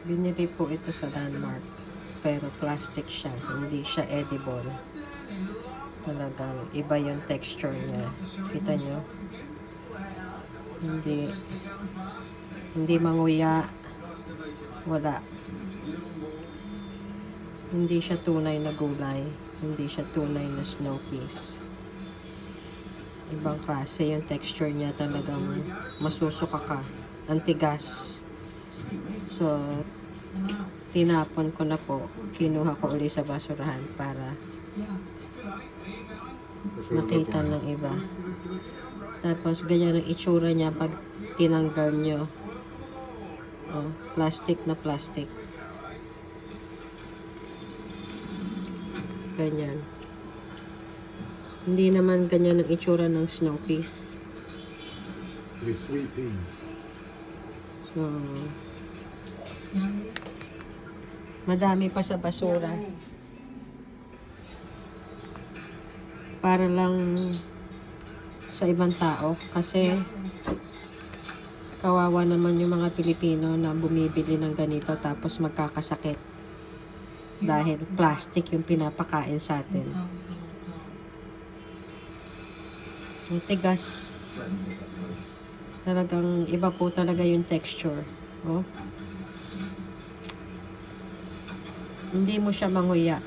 Binili po ito sa Landmark. Pero plastic siya. Hindi siya edible. Talagang iba yung texture niya. Kita nyo? Hindi manguya. Wala. Hindi siya tunay na gulay. Hindi siya tunay na snow peas. Ibang klase yung texture niya, talagang masusuka ka. Ang tigas. So, tinapon ko na po. Kinuha ko ulit sa basurahan para makita ng iba. Tapos, ganyan ang itsura niya pag tinanggal nyo. Oh, plastic na plastic. Ganyan. Hindi naman ganyan ang itsura ng snow peas. They're sweet peas. So, madami pa sa basura. Para lang sa ibang tao. Kasi, kawawa naman yung mga Pilipino na bumibili ng ganito tapos magkakasakit. Dahil plastic yung pinapakain sa atin. Ang tigas. Talagang iba po talaga yung texture. Oh. Hindi mo siya manguya.